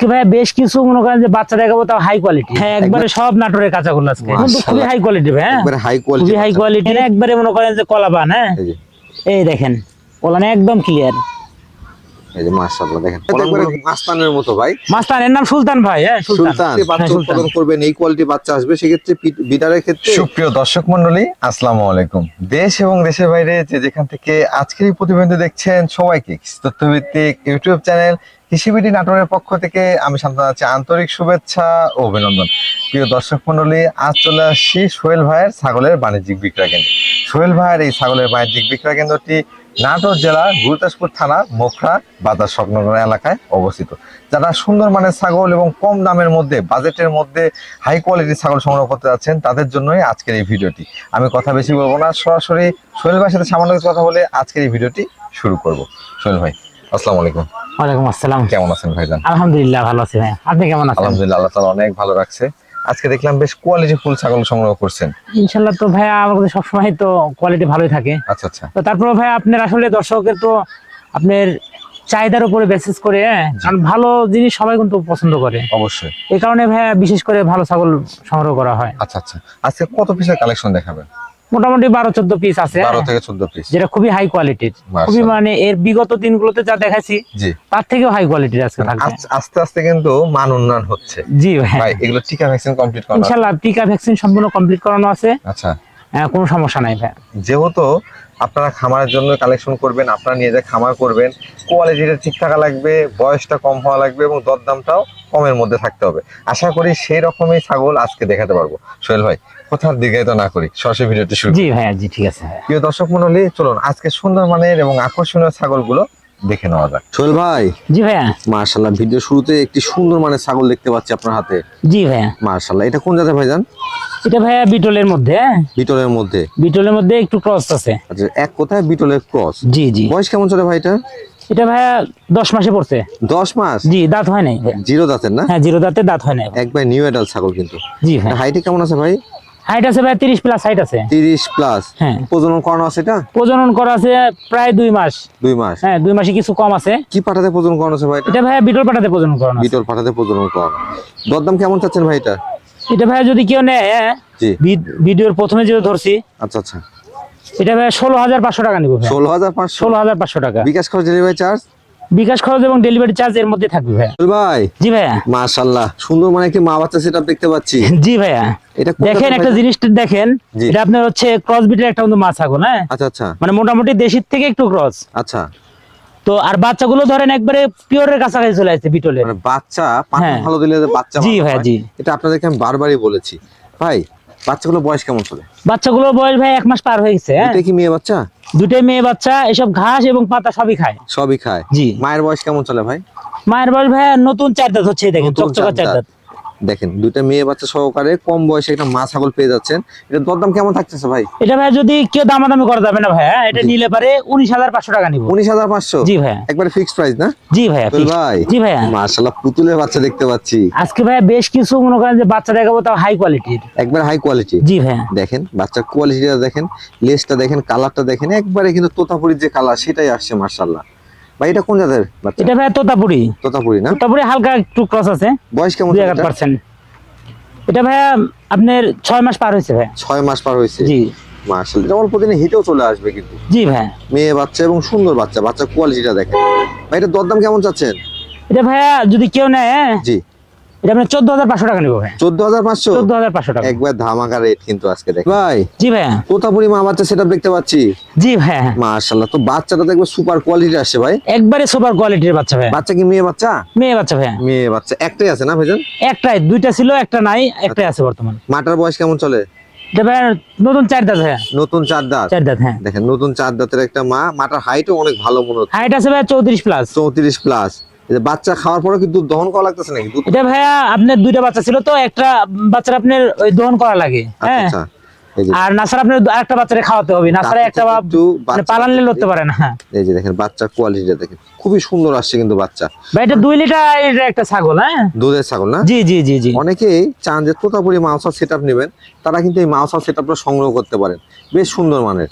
আজকে ভাই বেশ কিছু মনে করেন যে বাচ্চা দেখাবো, তাও হাই কোয়ালিটি। হ্যাঁ, একবারে সব নাটোরের কাঁচাগোল্লা আজকে, কিন্তু খুবই হাই কোয়ালিটি ভাই। একবারে হাই কোয়ালিটি, খুবই হাই কোয়ালিটি, একবারে মনে করেন যে কলাবান। হ্যাঁ, এই দেখেন কলান একদম ক্লিয়ার। এই যে মাশাআল্লাহ দেখেন, এটা একবারে মাস্তানের মতো ভাই। মাস্তানের নাম সুলতান ভাই। হ্যাঁ, সুলতান। বাচ্চা উৎপাদন করবেন, এই কোয়ালিটি বাচ্চা আসবে, সেক্ষেত্রে বিডারের ক্ষেত্রে। সুপ্রিয় দর্শক মন্ডলী, আসসালামু আলাইকুম। দেশ এবং দেশের বাইরে যে যেখান থেকে আজকের এই প্রতিবেদন দেখছেন, সবাইকে তথ্যভিত্তিক ইউটিউব চ্যানেল কৃষিবিডি নাটোরের পক্ষ থেকে আমি শান্তনা আছি আন্তরিক শুভেচ্ছা ও অভিনন্দন। প্রিয় দর্শক মন্ডলী, আজ চলে আসছি সোহেল ভাইয়ের ছাগলের বাণিজ্যিক বিক্রয় কেন্দ্র। সোহেল ভাইয়ের এই ছাগলের বাণিজ্যিক বিক্রয় কেন্দ্রটি নাটোর জেলা গুরুদাসপুর থানা মোখরা বাজার সংলগ্ন এলাকায় অবস্থিত। যারা সুন্দর মানের ছাগল এবং কম দামের মধ্যে, বাজেটের মধ্যে হাই কোয়ালিটির ছাগল সংগ্রহ করতে যাচ্ছেন, তাদের জন্যই আজকের এই ভিডিওটি। আমি কথা বেশি বলবো না, সরাসরি সোহেল ভাইয়ের সাথে সামান্য কিছু কথা বলে আজকের এই ভিডিওটি শুরু করব। সোহেল ভাই, আসসালামু আলাইকুম। ওয়ালাইকুম আসসালাম। কেমন আছেন ভাইজান? আলহামদুলিল্লাহ ভালো আছি ভাই, আপনি কেমন আছেন? আলহামদুলিল্লাহ, আল্লাহ তাআলা অনেক ভালো রাখছে। আজকে দেখলাম বেশ কোয়ালিটি ফুল ছাগল সংগ্রহ করছেন। ইনশাআল্লাহ। তো ভাই আমাদের সবসময় তো কোয়ালিটি ভালোই থাকে। আচ্ছা আচ্ছা। তো তারপরে ভাই আপনার আসলে দর্শকের তো আপনার চাহিদার উপরে বেসিস করে, কারণ ভালো জিনিস সবাই কিন্তু পছন্দ করে, অবশ্যই। এই কারণে ভাই বিশেষ করে ভালো ছাগল সংগ্রহ করা হয়। আচ্ছা আচ্ছা, আজকে কত পিসের কালেকশন দেখাবেন? মোটামুটি 12-14 পিস আছে, 12 থেকে 14 পিস, যেটা খুবই হাই কোয়ালিটির। মাশাআল্লাহ। খুবই মানে এর বিগত দিনগুলোতে যা দেখাইছি জি, তার থেকেও হাই কোয়ালিটির আজকে থাকবে। আস্তে আস্তে কিন্তু মান উন্নয়ন হচ্ছে। জি ভাই, ভাই এগুলো টিকা ভ্যাকসিন কমপ্লিট করা আছে? ইনশাআল্লাহ টিকা ভ্যাকসিন সম্পূর্ণ কমপ্লিট করানো আছে। আচ্ছা, কোনো সমস্যা নাই ভাই। যেহেতু আপনারা খামারের জন্য কালেকশন করবেন, আপনারা নিয়ে যা খামার করবেন, কোয়ালিটিটা ঠিক থাকা লাগবে, বয়সটা কম হওয়া লাগবে এবং দরদামটাও কমের মধ্যে থাকতে হবে। আশা করি সেই রকমই ছাগল আজকে দেখাতে পারবো। সোহেল ভাই, কোথাও দীর্ঘায়িত না করি, সরাসরি ভিডিওটি শুরু। জি ভাইয়া, জি ঠিক আছে। প্রিয় দর্শক মণ্ডলী, চলুন আজকে সুন্দর মানের এবং আকর্ষণীয় ছাগলগুলো দেখে নেওয়া যাক। সোহেল ভাই, জি ভাইয়া। মাশাআল্লাহ, ভিডিও শুরুতে একটি সুন্দর মানের ছাগল দেখতে পাচ্ছি আপনার হাতে। জি ভাইয়া। মাশাআল্লাহ, এটা কোন জাতের ভাইজান? এটা ভাইয়া বিটলের মধ্যে। বিটলের মধ্যে? বিটলের মধ্যে একটু ক্রস আছে। আচ্ছা, এক কথায় বিটলের ক্রস। জি জি। বয়স কেমন চলে ভাই এটা? এটা ভাইয়া 10 মাসে পড়ছে। 10 মাস? জি, দাঁত হয় নাই। জিরো দাঁতের না? হ্যাঁ, জিরো দাঁতে, দাঁত হয় নাই। একবার নিউ এডাল ছাগল কিন্তু। জি ভাই। হাইটে কেমন আছে ভাই? হাইট আছে ভাই 30 প্লাস হাইট আছে। 30 প্লাস? হ্যাঁ। প্রজনন করানো আছে এটা? প্রজনন করা আছে প্রায় 2 মাস। 2 মাস? হ্যাঁ, 2 মাসে কিছু কম আছে। কি পাঠাতে প্রজনন করানো আছে ভাই এটা? এটা ভাইয়া বিটল পাটাতে প্রজনন করানো আছে। বিটল পাঠাতে প্রজনন করানো। দরদাম কেমন চাচ্ছেন ভাই এটা? এটা ভাইয়া যদি কেউ নেয়, জি। ভিডিওর প্রথমে যেটা ধরছি, আচ্ছা আচ্ছা। এটা ভাইয়া 16,500 টাকা নিব ভাই। 16,500? 16,500 টাকা। বিকাশ খরচ, ডেলিভারি চার্জ? বিকাশ খরচ এবং ডেলিভারি চার্জ এর মধ্যে থাকবে ভাইয়া। ভাই, জি ভাইয়া। মাশাআল্লাহ, সুন্দর মানে একটি মা বাচ্চা সেটআপ দেখতে পাচ্ছি। জি ভাইয়া। এটা দেখেন একটা জিনিসটা দেখেন, জি। এটা আপনার হচ্ছে ক্রস বিটের একটা কিন্তু মাছ ছাগল। হ্যাঁ, আচ্ছা আচ্ছা মানে মোটামুটি দেশির থেকে একটু ক্রস। আচ্ছা। তো আর বাচ্চাগুলো ধরেন একবারে পিওরের কাছাকাছি চলে আসছে বিটলের। মানে বাচ্চা পাঠা হ্যাঁ। ভালো দিলে বাচ্চা জি ভালো ভাইয়া, হয়। জি। এটা আপনাদেরকে আমি বারবারই বলেছি ভাই। বাচ্চাগুলো বয়স কেমন চলে? বাচ্চাগুলোর বয়স ভাই 1 মাস পার হয়ে গেছে। হ্যাঁ, এটা কি মেয়ে বাচ্চা? দুটোই মেয়ে বাচ্চা। এসব ঘাস এবং পাতা সবই খায়। সবই খায়? জি। মায়ের বয়স কেমন চলে ভাই? মায়ের বয়স ভাই নতুন 4 দাঁত হচ্ছে, দেখেন নতুন চকচকা 4 চার দাঁত। দেখেন, দুইটা মেয়ে বাচ্চা সহকারে কম বয়সে একটা মা ছাগল পেয়ে যাচ্ছেন। এটা দরদাম কেমন থাকতেছে ভাই? এটা ভাই যদি কেউ দামাদামি করা যাবে না ভাইয়া, এটা নিলে পারে 19,500 টাকা নিব। 19,500? জি ভাইয়া। একবারে ফিক্সড প্রাইস না? জি ভাইয়া। সোহেল ভাই, জি ভাইয়া। মাশাআল্লাহ, পুতুলের বাচ্চা দেখতে পাচ্ছি। আজকে ভাইয়া বেশ কিছু মনে করেন যে বাচ্চা দেখাবো, তাও হাই কোয়ালিটির। একবার হাই কোয়ালিটি। জি ভাইয়া। দেখেন বাচ্চার কোয়ালিটিটা দেখেন, লেজটা দেখেন, কালারটা দেখেন, একবারে কিন্তু তোতাপুরির যে কালার সেটাই আসছে। মাশাআল্লাহ ভাই, এটা কোন জাতের বাচ্চা? এটা ভাইয়া তোতাপুরি। তোতাপুরি না? তোতাপুরি হালকা একটু ক্রস আছে। বয়স কেমন? 2-1%। এটা ভাইয়া আপনার 6 মাস পার হয়েছে ভাইয়া। 6 মাস পার হয়েছে? জি। মাশাআল্লাহ, এটা অল্প দিনে হিটেও চলে আসবে কিন্তু। জি ভাইয়া। মেয়ে বাচ্চা এবং সুন্দর বাচ্চা, বাচ্চার কোয়ালিটিটা দেখেন ভাই। এটা দরদাম কেমন চাচ্ছেন? এটা ভাইয়া যদি কেউ নেয়, জি। এটা আপনার 14,500 টাকা নিব ভাই। 14,500? 14,500 টাকা। একবার ধামাকা রেট কিন্তু আজকে দেখ ভাই। জি ভাইয়া। তোতাপুরি মা বাচ্চা সেটআপ দেখতে পাচ্ছি। জি ভাইয়া। মাশাআল্লাহ, তো বাচ্চাটা দেখবে সুপার কোয়ালিটি আসছে ভাই। একবারে সুপার কোয়ালিটির বাচ্চা ভাইয়া। বাচ্চা কি মেয়ে বাচ্চা? মেয়ে বাচ্চা ভাইয়া। মেয়ে বাচ্চা একটাই আছে না ভাইজান? একটাই, দুইটা ছিল, একটা নাই, একটাই আছে বর্তমান। মাটার বয়স কেমন চলে? এটা ভাইয়া নতুন 4 দাঁত ভাইয়া। নতুন 4 দাঁত? 4 দাঁত, হ্যাঁ। দেখেন, নতুন 4 দাঁতের একটা মা। মাটার হাইটও অনেক ভালো মনে হচ্ছে। হাইট আছে ভাইয়া 34 প্লাস। 34 প্লাস। বাচ্চা খাওয়ার পরে কি দুধ দহন করা লাগতেছে নাকি? দুধ? এটা ভাইয়া আপনার দুইটা বাচ্চা ছিল, তো একটা বাচ্চার আপনার ওই দহন করা লাগে। হ্যাঁ, আচ্ছা। এই যে আর নাসার আপনার আরেকটা বাচ্চারে খাওয়াতে হবে। নাসারে একটা একটু মানে পালানলে লড়তে পারে না। এই যে দেখেন বাচ্চার কোয়ালিটিটা দেখেন, খুবই সুন্দর আসছে কিন্তু বাচ্চা। ভাই এটা 2 লিটার একটা ছাগল। হ্যাঁ, দুধের ছাগল না? জি জি জি জি। অনেকেই চান যে তোতাপুরি মাউসার সেটআপ নেবেন, তারা কিন্তু এই মাউসার সেটআপটা সংগ্রহ করতে পারেন। বেশ সুন্দর মানের।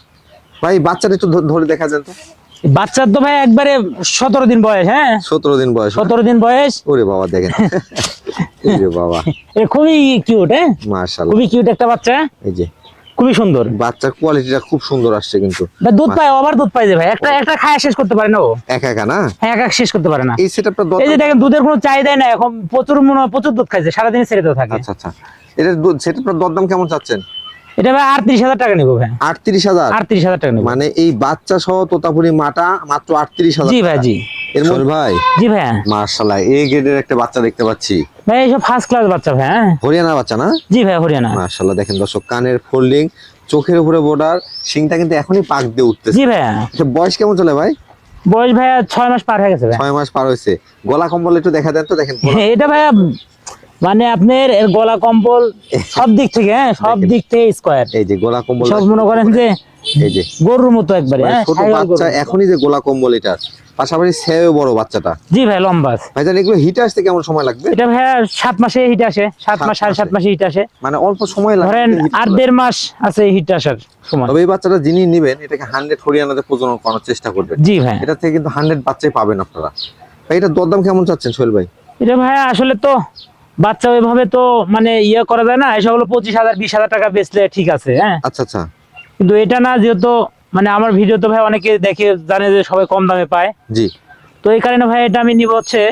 ভাই বাচ্চাটা একটু ধরে দেখা যান তো। বাচ্চার তো ভাই একবারে 17 দিন বয়স, হ্যাঁ 17 দিন বয়স না? 17 দিন বয়স। ওরে বাবা দেখেন ওরে বাবা এ খুবই কিউট, হ্যাঁ মাশাআল্লাহ। খুবই কিউট একটা বাচ্চা, এই যে খুবই সুন্দর। বাচ্চার কোয়ালিটিটা খুব সুন্দর আসছে কিন্তু। ভাই দুধ পায়, আবার দুধ পায় যে ভাই, একটা একটা খায় শেষ করতে পারে না ও। একা একা না? হ্যাঁ একা শেষ করতে পারে না। এই সেটআপটা এই যে দেখেন দুধের কোনো চাহিদাই নাই এখন, প্রচুর মনে হয় প্রচুর দুধ খাইছে, সারাদিন ছেড়ে তো থাকে। আচ্ছা আচ্ছা, এটা সেটআপটার দরদাম কেমন চাচ্ছেন? এটা ভাই 38,000 টাকা নিবো ভাই। 38,000? 38,000 টাকা নিবো। মানে এই বাচ্চা সহ তোতাপুরি মাটা মাত্র 38,000? জি ভাই জি। এর মধ্যে ভাই জি ভাই মাশাআল্লাহ এই গ্রেডের একটা বাচ্চা দেখতে পাচ্ছি। ভাই এইসব ফার্স্ট ক্লাস বাচ্চা ভাই, হ্যাঁ হরিয়ানা বাচ্চা না? জি ভাই হরিয়ানা। মাশাআল্লাহ দেখেন দর্শক, কানের ফোল্ডিং, চোখের উপরে বর্ডার, শিংটা কিন্তু এখনই পাক দিয়ে উঠতেছে। জি ভাই এটা বয়স কেমন চলে ভাই? বয়স ভাই 6 মাস পার হয়ে গেছে ভাই। 6 মাস পার হয়েছে। গলা কম্বল একটু দেখা দেন তো, দেখেন এটা ভাই মানে আপনার এর গলা কম্বল সব দিক থেকে, হ্যাঁ সব দিক থেকে স্কয়ার। এই যে গলা কম্বল, সব মনে করেন যে এই যে গরুর মতো একবারে, মানে হ্যাঁ ছোট সাইওয়াল বাচ্চা গরুর মতো। এখনই যে গোলা কম্বল, এটা পাশাপাশি সেও বড় বাচ্চাটা। জি ভাই লম্বা। ভাইজান এগুলো হিটে আসতে কেমন সময় লাগবে? এটা ভাই 7 মাসে হিট আসে, 7 মাস 7.5 মাসে হিট আসে। মানে অল্প সময় লাগবে ধরেন হিট 8.5 মাস আছে হিট আসার সময়। তবে এই বাচ্চাটা যিনি নেবেন এটাকে 100 হরিয়ানাতে প্রজনন করার চেষ্টা করবেন। জি ভাই এটা থেকে কিন্তু 100 বাচ্চাই পাবেন আপনারা। ভাই এটা দরদাম কেমন চাচ্ছেন সোহেল ভাই? এটা ভাই আসলে তো বাচ্চা ওইভাবে তো মানে ইয়ে করা যায় না, এসব হলো 25,000 20,000 টাকা বেচলে ঠিক আছে, হ্যাঁ আচ্ছা আচ্ছা, কিন্তু এটা না, যেহেতু মানে আমার ভিডিও তো ভাই অনেকে দেখে জানে যে সবাই কম দামে পায়, জি তো এই কারণে ভাই এটা আমি নিব হচ্ছে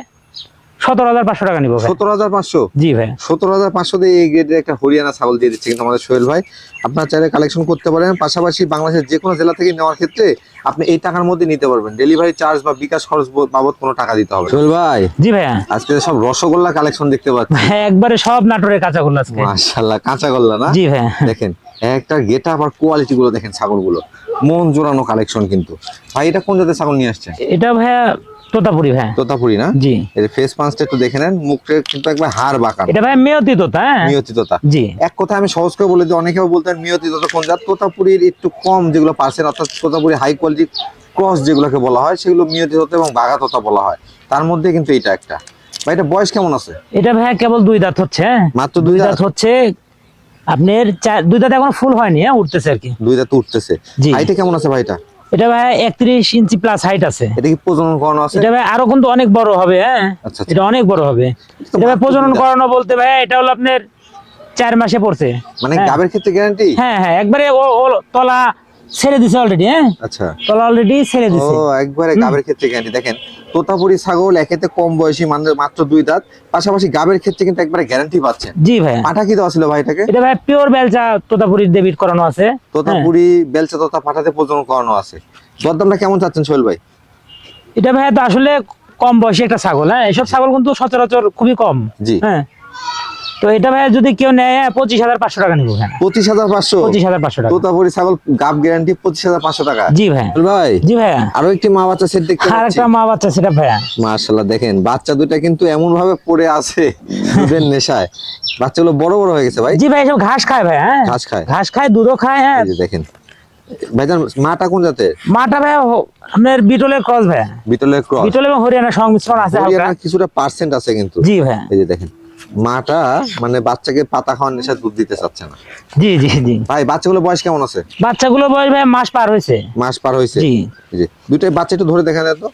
17,500 টাকা নিব ভাই। 17,500? জি ভাই 17,500 দিয়ে এই গ্রেডের একটা হরিয়ানা ছাগল দিয়ে দিচ্ছে কিন্তু আমাদের সোহেল ভাই। আপনারা চাইলে কালেকশন করতে পারেন, পাশাপাশি বাংলাদেশের যে কোনো জেলা থেকে নেওয়ার ক্ষেত্রে আপনি এই টাকার মধ্যে নিতে পারবেন। ডেলিভারি চার্জ বা বিকাশ খরচ বাবদ কোনো টাকা দিতে হবে না। সোহেল ভাই জি ভাইয়া আজকে সব রসগোল্লা কালেকশন দেখতে পাচ্ছি। হ্যাঁ একবারে সব নাটোরের কাঁচা গোল্লা আজকে। মাশাআল্লাহ কাঁচাগোল্লা না? জি ভাইয়া দেখেন একটা গেটআপ আর কোয়ালিটি গুলো দেখেন, ছাগলগুলো মন জোড়ানো কালেকশন কিন্তু। ভাই এটা কোন জাতের ছাগল নিয়ে আসছেন? এটা ভাইয়া তোতাপুরি ভাই। তোতাপুরি না? জি এই ফেস পাঁচটা একটু দেখে নেন, মুখটা কিন্তু একবার হাড় বাঁকানো। এটা ভাই মেয়তি তোতা, হ্যাঁ মিয়তি তোতা। জি এক কথা আমি সহজ করে বলে দিই, অনেকেও বলতেন মিয়তি তোতা কোন জাত। তোতাপুরির একটু কম যেগুলো পার্সেন্ট, অর্থাৎ তোতাপুরি হাই কোয়ালিটি ক্রস যেগুলোকে বলা হয় সেগুলো মিয়তি তোতা এবং বাঘা তোতা বলা হয়। তার মধ্যে কিন্তু এটা একটা। ভাই এটা বয়স কেমন আছে? এটা ভাইয়া কেবল 2 দাঁত হচ্ছে, হ্যাঁ মাত্র 2 দাঁত হচ্ছে আপনার 2 দাঁত এখন ফুল হয়নি, হ্যাঁ উঠতেছে আর কি। 2 দাঁত উঠতেছে। জি। হাইটে কেমন আছে ভাইটা? এটা ভাই 31 ইঞ্চি প্লাস হাইট আছে। এটা কি প্রজনন করানো আছে? এটা ভাই আরো কিন্তু অনেক বড় হবে, হ্যাঁ আচ্ছা, আচ্ছা। এটা অনেক বড় হবে। তো এটা ভাই মাত্র প্রজনন 2 দাঁত। করানো বলতে ভাই এটা হলো আপনার 4 মাসে পড়ছে। মানে হ্যাঁ। গাবের ক্ষেত্রে গ্যারান্টি? হ্যাঁ হ্যাঁ একবারে ও তলা ছেড়ে দিছে অলরেডি, হ্যাঁ আচ্ছা। তলা অলরেডি ছেড়ে ও দিছে। একবারে গাবের ক্ষেত্রে গ্যারান্টি। দেখেন তোতাপুরি ছাগল একেতে কম বয়সী, মানে মাত্র 2 দাঁত, পাশাপাশি গাবের ক্ষেত্রে কিন্তু একবারে গ্যারান্টি পাচ্ছেন। জি ভাই পাঠা কি দেওয়া ছিল ভাই এটাকে? এটা ভাই পিওর বেলচা তোতাপুরির ডেবিট করানো আছে। তোতাপুরি বেলচা তোতা পাঠাতে প্রজনন করানো আছে। দরদামটা কেমন চাচ্ছেন সোহেল ভাই? এটা ভাই তো আসলে কম বয়সী একটা ছাগল, হ্যাঁ এসব ছাগল কিন্তু সচরাচর খুবই কম। জি। হ্যাঁ তো এটা ভাই যদি কেউ নেয় 25,500 টাকা নিবো ভাই। 25,500? 25,500 টাকা। তোতাপুরি ছাগল গাব গ্যারান্টি 25,500 টাকা। জি ভাই সোহেল ভাই জি ভাইয়া আরো একটি মা বাচ্চা সেট দেখতে আর পাচ্ছি। একটা মা বাচ্চা সেটা ভাইয়া। মাশাআল্লাহ দেখেন বাচ্চা দুটা কিন্তু এমন ভাবে পড়ে আছে দুধের নেশায়। বাচ্চাগুলো বড় বড় হয়ে গেছে ভাই। জি ভাই এসব ঘাস খায় ভাই, হ্যাঁ ঘাস খায়। ঘাস খায় দুধও খায়, হ্যাঁ এই যে দেখেন ভাইজান মাটা কোন জাতের? মাটা ভাইয়া আপনার বিটলের ক্রস ভাইয়া। বিটলের ক্রস। বিটল এবং হরিয়ানার সংমিশ্রণ আছে হালকা। হরিয়ানার কিছুটা পার্সেন্ট আছে কিন্তু। জি ভাইয়া এই যে দেখেন মাটা মানে বাচ্চাকে পাতা খাওয়ার নেশায় দুধ দিতে চাচ্ছে না। জি জি জি ভাই বাচ্চাগুলো বয়স কেমন আছে? বাচ্চাগুলো বয়স ভাই মাস পার হয়েছে। মাস পার হয়েছে? জি। এই যে দুইটাই বাচ্চা একটু ধরে দেখা যায় তো।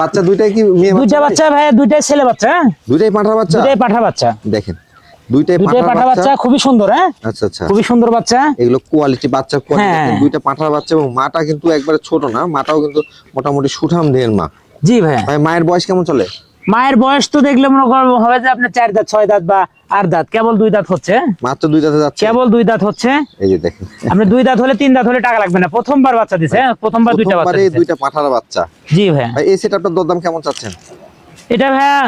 বাচ্চা দুইটাই কি মেয়ে দুইটা ভাই? বাচ্চা ভাই, দুইটাই ছেলে বাচ্চা, হ্যাঁ দুইটাই পাঁঠা বাচ্চা? দুইটাই পাঠা বাচ্চা। দেখেন দুইটাই দুইটাই পাঠা বাচ্চা, খুবই সুন্দর, হ্যাঁ আচ্ছা আচ্ছা। খুবই সুন্দর বাচ্চা। এগুলো কোয়ালিটি বাচ্চা কোয়ালিটি। হ্যাঁ। দুইটা পাঁঠার বাচ্চা এবং মাটা কিন্তু একবারে ছোট না, মাটাও কিন্তু মোটামুটি সুঠাম দেহের মা। জি ভাই ভাই মায়ের বয়স কেমন চলে? মায়ের বয়স তো দেখলে মনে করেন হবে যে আপনার 4 দাঁত 6 দাঁত বা 8 দাঁত, কেবল 2 দাঁত হচ্ছে, মাত্র 2 দাঁতে যাচ্ছে। কেবল 2 দাঁত হচ্ছে। এই যে দেখেন আপনি 2 দাঁত হলে 3 দাঁত হলে টাকা লাগবে না, প্রথমবার বাচ্চা দিছে, হ্যাঁ প্রথমবার দুইটা বাচ্চা প্রথমবারে দিছে। দুইটা পাঁঠার বাচ্চা। জি ভাই ভাই এই সেটআপটার দরদাম কেমন চাচ্ছেন? এটা ভাইয়া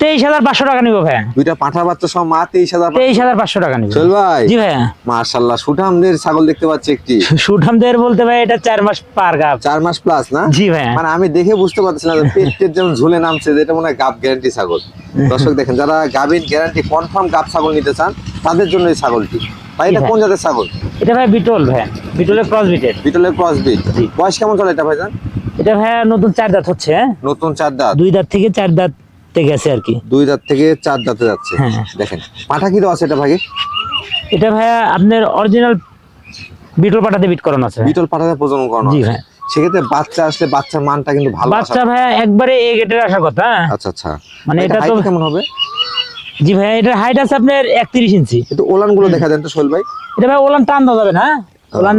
23,500 টাকা নিবো ভাইয়া। দুইটা পাঁঠার বাচ্চা সহ মা 23,000। 23,500 টাকা নিবো। সোহেল ভাই জি ভাইয়া মাশাআল্লাহ সুঠামদের ছাগল দেখতে পাচ্ছি একটি। সুঠামদের বলতে ভাই এটা 4 মাস পার গাব। 4 মাস প্লাস না? জি ভাইয়া মানে আমি দেখে বুঝতে পারছিলাম যে পেটের যেমন ঝুলে নামছে, যেটা মনে হয় গাব গ্যারান্টি ছাগল। দর্শক দেখেন যারা গাবিন গ্যারান্টি কনফার্ম গাব ছাগল নিতে চান তাদের জন্য এই ছাগলটি। ভাই এটা জি ভাই। কোন জাতের ছাগল? এটা ভাই বিটল ভাইয়া, বিটলের ক্রস বিটের। বিটলের ক্রস ব্রিড। জি। বয়স কেমন চলে এটা ভাইজান? এটা ভাইয়া নতুন 4 দাঁত হচ্ছে, হ্যাঁ নতুন 4 দাঁত। 2 দাঁত থেকে 4 দাঁত তে গেছে আর কি। 2 দাঁত থেকে 4 দাঁতে যাচ্ছে। হ্যাঁ। দেখেন পাঠা কি দেওয়া আছে এটা ভাই? এটা ভাইয়া আপনার অরিজিনাল বিটল পাটাতে বিট করানো আছে। বিটল পাঠাতে প্রজনন করানো জি আছে। ভাই। সেক্ষেত্রে বাচ্চা আসলে বাচ্চার মানটা কিন্তু ভালো বাচ্চা ভাইয়া একবারে এ গেটের আসার কথা, হ্যাঁ? আচ্ছা আচ্ছা, মানে এটা তো কেমন হবে? জি ভাইয়া এটার হাইট আছে আপনার 31 ইঞ্চি। একটু ওলান গুলো দেখা দেন তো সোহেল ভাই। এটা ভাই ওলান টান দেওয়া যাবে না, ওলান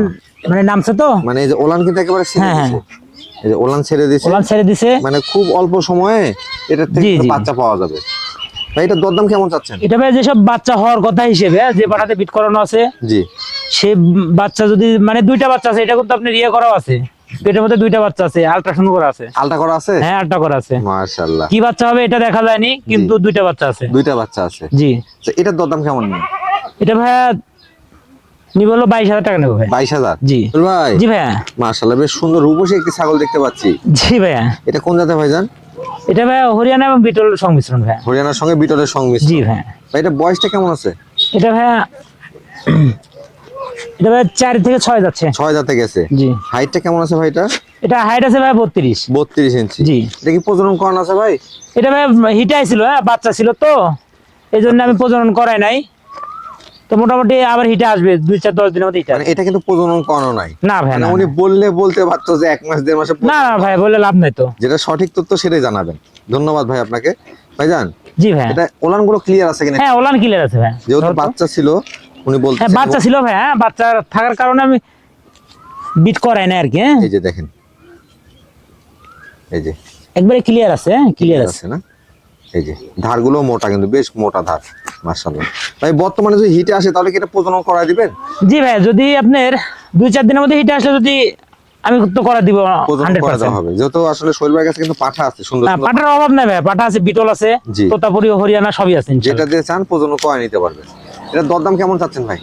মানে নামছে তো, মানে এই যে ওলান কিন্তু একেবারে ছেড়ে হ্যাঁ, দিছে, এই যে ওলান ছেড়ে দিছে, ওলান ছেড়ে দিছে, মানে খুব অল্প সময়ে এটা থেকে জি, জি। বাচ্চা পাওয়া যাবে। ভাই এটা দরদাম কেমন চাচ্ছেন? এটা ভাই যেসব বাচ্চা হওয়ার কথা হিসেবে যে পাঠাতে বিট করানো আছে, জি সে বাচ্চা যদি মানে দুইটা বাচ্চা আছে, এটা কিন্তু আপনার ইয়ে করাও আছে, পেটের মধ্যে দুইটা বাচ্চা আছে, আল্ট্রাসাউন্ড করা আছে। আলটা করা আছে? হ্যাঁ আল্ট্রা করা আছে। মাশাআল্লাহ। কি বাচ্চা হবে এটা দেখা যায়নি, কিন্তু দুইটা বাচ্চা আছে। দুইটা বাচ্চা আছে, জি। তো এটার দরদাম কেমন নেই? এটা ভাইয়া নিব হলো 22,000 টাকা নেবো ভাই। 22,000? জি ভাই জি ভাইয়া। মাশাআল্লাহ, বেশ সুন্দর রূপসী একটি ছাগল দেখতে পাচ্ছি। জি ভাইয়া। এটা কোন জাতের ভাইজান? এটা ভাইয়া হরিয়ানা এবং বিটল সংমিশ্রণ ভাইয়া। হরিয়ানার সঙ্গে বিটলের সংমিশ্রণ। জি ভাইয়া। ভাই এটা বয়সটা কেমন আছে? এটা ভাইয়া এটা ভাইয়া 4 থেকে 6 যাচ্ছে। 6 জাতে গেছে। জি। হাইটটা কেমন আছে ভাই এটা? এটা হাইট আছে ভাই 32। 32 ইঞ্চি। জি। এটা কি প্রজনন করানো আছে ভাই? এটা ভাই হিটে আইছিল, হ্যাঁ বাচ্চা ছিল তো, এই জন্য আমি প্রজনন করাই নাই, তো মোটামুটি আবার হিটে আসবে 2-4-10 দিনের মধ্যে হিটে মানে আসবে। এটা কিন্তু প্রজনন করানো নাই? না ভাই মানে না, উনি বলতে পারতো যে 1 মাস 1.5 মাসে না না ভাই বলে লাভ নাই তো। যেটা সঠিক তথ্য সেটাই জানাবেন। ধন্যবাদ ভাই আপনাকে। ভাইজান জি ভাই। এটা ওলান গুলো ক্লিয়ার আছে কিনা? হ্যাঁ ওলান ক্লিয়ার আছে ভাই। যেহেতু বাচ্চা ছিল উনি বলতে, হ্যাঁ বাচ্চা ছিল ভাই, হ্যাঁ বাচ্চা থাকার কারণে আমি বিট করাই না আর কি। হ্যাঁ এই যে দেখেন, এই যে একবারে ক্লিয়ার আছে, ক্লিয়ার আছে। আছে না? এই যে ধারগুলো মোটা, কিন্তু বেশ মোটা ধার। মাশাআল্লাহ। ভাই বর্তমানে যদি হিটে আসে তাহলে কি এটা প্রজনন করায় দিবেন? জি ভাই, যদি আপনার 2-4 দিনের মধ্যে হিটে আসলে যদি আমি তো করা দিব প্রজনন করা 100%। হবে, যেহেতু আসলে শৈল ভাইয়ের কাছে কিন্তু পাঠা আছে সুন্দর না সুন্দর। পাটার অভাব নাই ভাই, পাটা আছে, বিটল আছে, জি। তোতাপুরি হরিয়ানা সবই আছে যেটা ইনশাআল্লাহ। দিয়ে চান প্রজনন করায় নিতে পারবেন। এটা দরদাম কেমন চাচ্ছেন ভাই?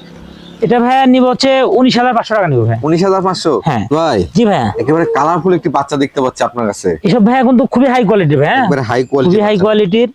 এটা ভাই নিব হচ্ছে 19,500 টাকা নিব ভাই। 19,500? হ্যাঁ। ভাই জি ভাই। একেবারে কালারফুল একটি বাচ্চা দেখতে পাচ্ছি আপনার কাছে, এসব ভাই কিন্তু খুবই হাই কোয়ালিটি ভাই, হ্যাঁ একবারে হাই খুবই কোয়ালিটি। হাই কোয়ালিটির।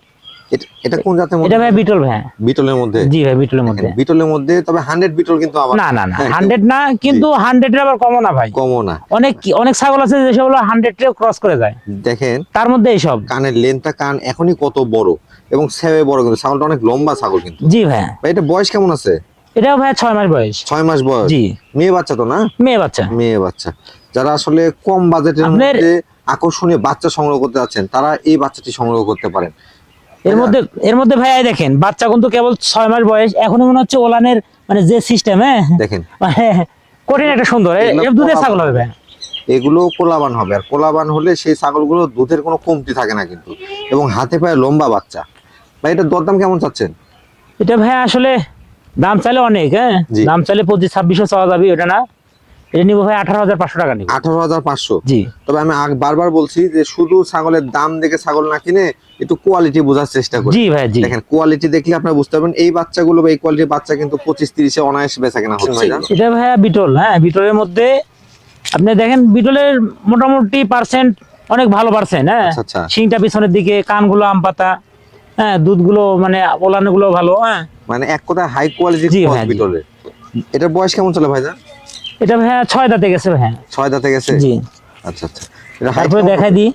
এটা কোন জাতের এটা মধ্যে? ভাই বিটল ভাই। বিটলের মধ্যে? জি ভাই বিটলের মধ্যে। দেখেন, বিটলের মধ্যে, তবে 100 বিটল কিন্তু আবার না না না হ্যাঁ, 100 না, কিন্তু 100 এর আবার কমও না ভাই। কমও না। অনেক অনেক ছাগল আছে যেসব হলো 100 এর ক্রস করে যায়, দেখেন তার মধ্যে এইসব। কানের লেন্থটা, কান এখনই কত বড় এবং সেবে বড়, কিন্তু ছাগলটা অনেক লম্বা ছাগল কিন্তু। জি ভাই। ভাই এটা বয়স কেমন আছে? এটাও ভাই 6 মাস বয়স। 6 মাস বয়স? জি। মেয়ে বাচ্চা তো না? মেয়ে বাচ্চা। মেয়ে বাচ্চা। যারা আসলে কম বাজেটের আপনার- মধ্যে আকর্ষণীয় বাচ্চা সংগ্রহ করতে যাচ্ছেন তারা এই বাচ্চাটি সংগ্রহ করতে পারেন। এর মধ্যে ভাই এই দেখেন বাচ্চা কিন্তু কেবল 6 মাস বয়স, এখনো মনে হচ্ছে ওলানের মানে যে সিস্টেম, হ্যাঁ দেখেন মানে কঠিন একটা সুন্দর এগুলো এর দুধের কলা- ছাগল হবে ভাই। এগুলো কোলাবান হবে, আর কোলাবান হলে সেই ছাগলগুলো দুধের কোনো কমতি থাকে না কিন্তু, এবং হাতে পায়ে লম্বা বাচ্চা। ভাই এটা দরদাম কেমন চাচ্ছেন? এটা ভাই আসলে দাম চাইলে অনেক, হ্যাঁ জি। দাম চাইলে 25-2600 চাওয়া যাবে, ওটা না। এটা নিবো ভাই 18,500 টাকা নিবো। 18,500? জি। তবে আমি বারবার বলছি যে শুধু ছাগলের দাম দেখে ছাগল না কিনে একটু কোয়ালিটি বোঝার চেষ্টা করি। জি ভাই জি। দেখেন কোয়ালিটি দেখলে আপনারা বুঝতে পারবেন এই বাচ্চাগুলো বা এই কোয়ালিটির বাচ্চা কিন্তু 25-30-এ অনায়াসে বেচা কেনা হচ্ছে। এটা ভাইয়া বিটল, হ্যাঁ বিটলের মধ্যে আপনি দেখেন বিটলের মোটামুটি পার্সেন্ট অনেক ভালো পার্সেন্ট, হ্যাঁ আচ্ছা, আচ্ছা। শিংটা পিছনের দিকে, কানগুলো আম পাতা, হ্যাঁ দুধগুলো মানে ওলানগুলো ভালো, হ্যাঁ। মানে এক কথা হাই কোয়ালিটির জি ক্রস ভাই, জি। বিটলের। এটার বয়স কেমন চলে ভাইজান? এটা ভাইয়া 6 দাঁতে গেছে ভাইয়া। 6 দাঁতে গেছে? জি। আচ্ছা আচ্ছা। এটা height তারপরে কেমন দেখাই হবে? দিই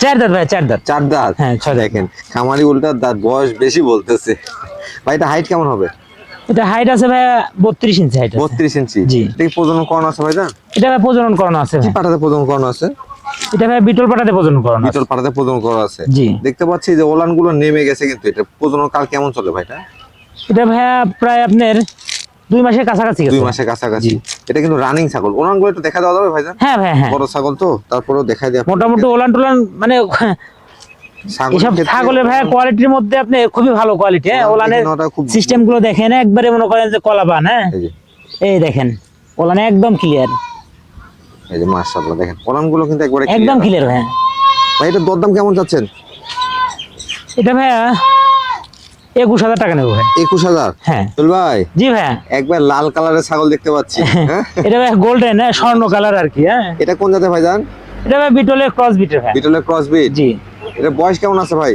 4 দাঁত ভাই, 4 দাঁত। 4 দাঁত? হ্যাঁ, 6 দাঁত। দেখেন খামারি উল্টা দাঁত, বয়স বেশি বলতেছে। ভাই এটা হাইট কেমন হবে? এটা হাইট আছে ভাইয়া 32 ইঞ্চি হাইট আছে। 32 ইঞ্চি? জি। এটা কি প্রজনন করানো আছে ভাইজান? এটা ভাই প্রজনন করানো আছে কি ভাই। পাঠাতে প্রজনন করানো আছে? এটা ভাই বিটল পাটাতে প্রজনন করানো আছে। বিটল পাঠাতে প্রজনন করা আছে? জি। দেখতে পাচ্ছি যে ওলান গুলো নেমে গেছে, কিন্তু এটা প্রজনন কাল কেমন চলে ভাইটা? এটা ভাইয়া প্রায় আপনার 2 মাসের কাছাকাছি 2 গেছে। মাসের কাছাকাছি। জি। এটা কিন্তু রানিং ছাগল। ওলান গুলো একটু দেখা দেওয়া যাবে ভাইজান? হ্যাঁ ভাই হ্যাঁ। বড় ছাগল তো, তারপরেও দেখাই দিই আপনাকে। মোটামুটি ওলান টোলান মানে ছাগলের এসব ক্ষেত্রে ছাগলের ভাইয়া কোয়ালিটির মধ্যে আপনি খুবই ভালো কোয়ালিটি, হ্যাঁ ওলান ওলানের দেখানোটা খুব- সিস্টেম গুলো দেখেন একবারে মনে করেন যে কলাবান, হ্যাঁ এই যে, এই দেখেন ওলান একদম ক্লিয়ার, এই যে মাশাআল্লাহ দেখেন ওলান গুলো কিন্তু একবারে একদম clear। ক্লিয়ার ভাই। ভাই এটা দরদাম কেমন চাচ্ছেন? এটা ভাইয়া 21,000 টাকা নেবো ভাই। 21,000? হ্যাঁ চল ভাই জি ভাইয়া। একবার লাল কালারের ছাগল দেখতে পাচ্ছি। হ্যাঁ? এটা ভাই গোল্ডেন, হ্যাঁ স্বর্ণ কালার আর কি, হ্যাঁ এটা কোন জাতের ভাইজান? এটা ভাই বিটলের ক্রস বিটের ভাই। বিটলের ক্রস বিট? জি। এটা বয়স কেমন আছে ভাই?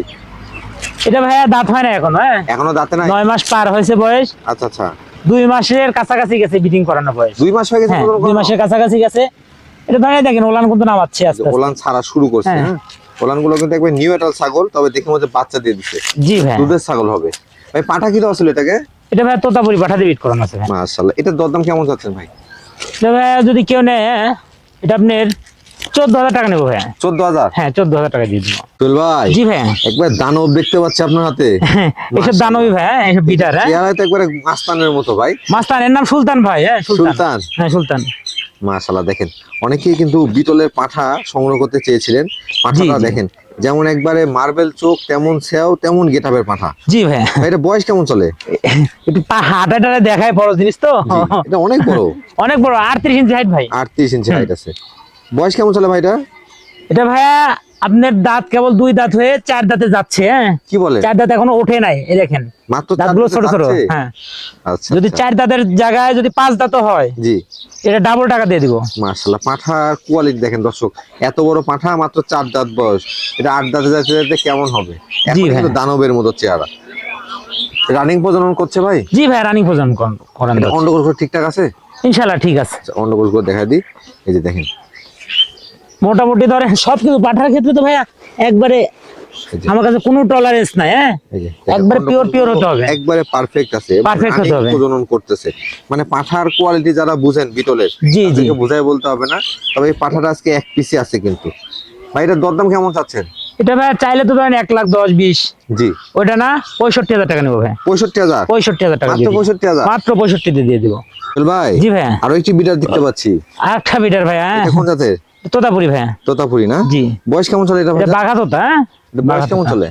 এটা ভাইয়া দাঁত হয় না এখনো, হ্যাঁ এখনো দাঁতে নাই? 9 মাস পার হয়েছে বয়স, আচ্ছা আচ্ছা। 2 মাসের কাছাকাছি গেছে বিটিং করানো বয়স। 2 মাস হয়ে গেছে হ্যাঁ প্রজনন 2 করানো? মাসের কাছাকাছি গেছে। এটা ধরে দেখেন ওলান কিন্তু নামাচ্ছে আস্তে আস্তে। ওলান ছাড়া শুরু করছে। হ্যাঁ। হ্যাঁ ওলান গুলো কিন্তু একবার নিউ এটাল ছাগল, তবে দেখে মধ্যে বাচ্চা দিয়ে দিচ্ছে, জি ভাই। দুধের ছাগল হবে। ভাই পাঠা কি দেওয়া ছিল এটাকে? এটা ভাই তোতাপুরি পাঠাতে বিট করানো আছে ভাই। মাশাআল্লাহ। এটার দরদাম কেমন যাচ্ছেন ভাই? এটা ভাই যদি কেউ নেয় এটা আপনার 14,000 টাকা নেবো ভাইয়া। 14,000? হ্যাঁ 14,000 টাকা দিয়ে দিব। সোহেল ভাই, জি ভাইয়া। একবার দানব দেখতে পাচ্ছি আপনার হাতে। এসব দানবী ভাই, এসব বিটার। হ্যাঁ চেহারায় তো একবারে মাস্তানের মতো ভাই। মাস্তান, এর নাম সুলতান ভাই। হ্যাঁ সুলতান? হ্যাঁ সুলতান। মাশাআল্লাহ, দেখেন অনেকেই কিন্তু বিটলের পাঠা সংগ্রহ করতে চেয়েছিলেন। পাঠাটা জি। দেখেন, যেমন একবারে মার্বেল চোখ, তেমন সেও, তেমন গেটআপের পাঠা। জি ভাইয়া। ভাই, এটা বয়স কেমন চলে? একটু হাঁটাটা দেখায়, বড় জিনিস তো। জি, এটা অনেক বড়। অনেক বড়, 38 ইঞ্চি হাইট ভাই। 38 ইঞ্চি হাইট আছে। বয়স কেমন চলে ভাই এটা? এটা ভাইয়া আপনার দাঁত কেবল 2 দাঁত হয়ে 4 দাঁতে যাচ্ছে। হ্যাঁ কি বলে? 4 দাঁত এখনো ওঠে নাই, এই দেখেন মাত্র 4 দাঁতগুলো ছোট ছোট। যাচ্ছে? হ্যাঁ আচ্ছা, যদি আচ্ছা। 4 দাঁতের জায়গায় যদি 5 দাঁত হয়, জি, এটা ডাবল টাকা দিয়ে দিব। মাশাআল্লাহ, পাঠার কোয়ালিটি দেখেন দর্শক, এত বড় পাঠা, মাত্র 4 দাঁত বয়স। এটা 8 দাঁতে যাইতে যাইতে কেমন হবে? এখন ভাই। কিন্তু দানবের মতো চেহারা। রানিং প্রজনন করছে ভাই? জি ভাই, রানিং প্রজনন করেন। এটা অন্ডকোষ ঠিকঠাক আছে? ইনশাআল্লাহ ঠিক আছে। আচ্ছা, অন্ডকোষ দেখা দিই। এই যে দেখেন, মোটামুটি ধরেন সব কিছু পাঠার ক্ষেত্রে তো ভাইয়া একবারে এই যে, আমার কাছে কোনো টলারেন্স নাই। হ্যাঁ এই যে দেখেন, একবারে পিওর অন্ডকোষগুলো হতে হবে। একবারে পারফেক্ট আছে। Perfect হতে running হবে। প্রজনন করতেছে, মানে পাঠার কোয়ালিটি যারা বুঝেন বিটলের, জি, জি। তাদেরকে বোঝায় বলতে হবে না। তবে এই পাঠাটা আজকে এক পিসি আছে কিন্তু। ভাই, এটার দরদাম কেমন চাচ্ছেন? এটা ভাই চাইলে তো ধরেন 1,10,20। জি, ওইটা না 65,000 টাকা নেবো ভাই। 65,000? 65,000 টাকা মাত্র দিয়ে দিবো। 65,000? মাত্র 65 দিয়ে দিব। সোহেল ভাই, জি ভাইয়া। আরো একটি বিটার দেখতে পাচ্ছি। আরেকটা বিটার ভাই। হ্যাঁ এটা কোন জাতের? তোতাপুরি ভাইয়া। তোতাপুরি না? জি। বয়স কেমন চলে এটা ভাই? এটা বাঘা তোতা। হ্যাঁ এটা বয়স কেমন চলে?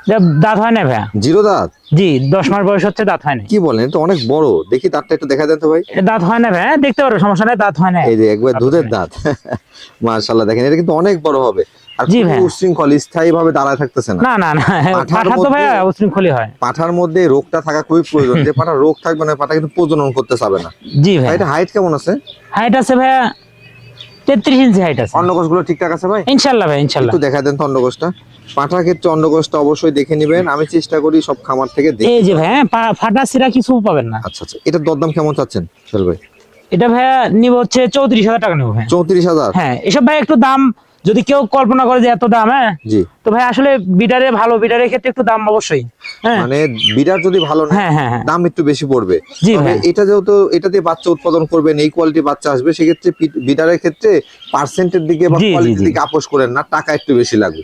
এটা দাঁত হয় না ভাইয়া। 0 দাঁত? জি 10 মাস বয়স হচ্ছে, দাঁত হয় না। কি বলেন, এটা অনেক বড়। দেখি দাঁতটা একটু দেখা দেন তো ভাই। এটা দাঁত হয় না ভাইয়া, দেখতে পারো, সমস্যা নাই, দাঁত হয় না। এই যে একবার দুধের দাঁত। মাশাআল্লাহ, দেখেন এটা কিন্তু অনেক বড় হবে। আর জি খুবই ভাই। উচ্ছৃঙ্খল, স্থায়ী ভাবে দাঁড়ায় থাকতেছে না। না না না, পাঠার পাঠা তো ভাইয়া মধ্যে- উশৃঙ্খলই হয়। পাঠার মধ্যে রোগটা থাকা খুবই প্রয়োজন। যে পাঠা রোগ থাকবে না, পাঠা কিন্তু প্রজনন করতে চাবে না। জি ভাই, ভাই। এটা হাইট কেমন আছে? হাইট আছে ভাইয়া 33 ইঞ্চি হাইট আছে। অন্ডকোষ গুলো ঠিকঠাক আছে ভাই? ইনশাল্লাহ ভাই, ইনশাল্লাহ। একটু দেখা দেন তো অন্ডকোষটা। পাঠার ক্ষেত্রে অন্ডকোষটা অবশ্যই দেখে নেবেন। আমি চেষ্টা করি সব খামার থেকে দেখে। এই যে ভাই, ফাটা সিরা কিছু পাবেন না। আচ্ছা, আচ্ছা, এটার দরদাম কেমন চাচ্ছেন সোহেল ভাই? এটা ভাইয়া নিব হচ্ছে 34,000 টাকা নেবো ভাই। 34,000? হ্যাঁ এসব ভাই একটু দাম, যদি কেউ কল্পনা করে যে এত দাম, হ্যাঁ জি, তো ভাই আসলে বিডারে, ভালো বিডারের ক্ষেত্রে একটু দাম অবশ্যই। হ্যাঁ মানে বিডার যদি ভালো না, হ্যাঁ হ্যাঁ হ্যাঁ। দাম একটু বেশি পড়বে। জি তবে ভাই। এটা যেহেতু এটা দিয়ে বাচ্চা উৎপাদন করবেন, এই কোয়ালিটি বাচ্চা আসবে, সেক্ষেত্রে বিডারের ক্ষেত্রে পার্সেন্টের দিকে বা জি, জি, কোয়ালিটির জি। দিকে আপোষ করেন না, টাকা একটু বেশি লাগবে।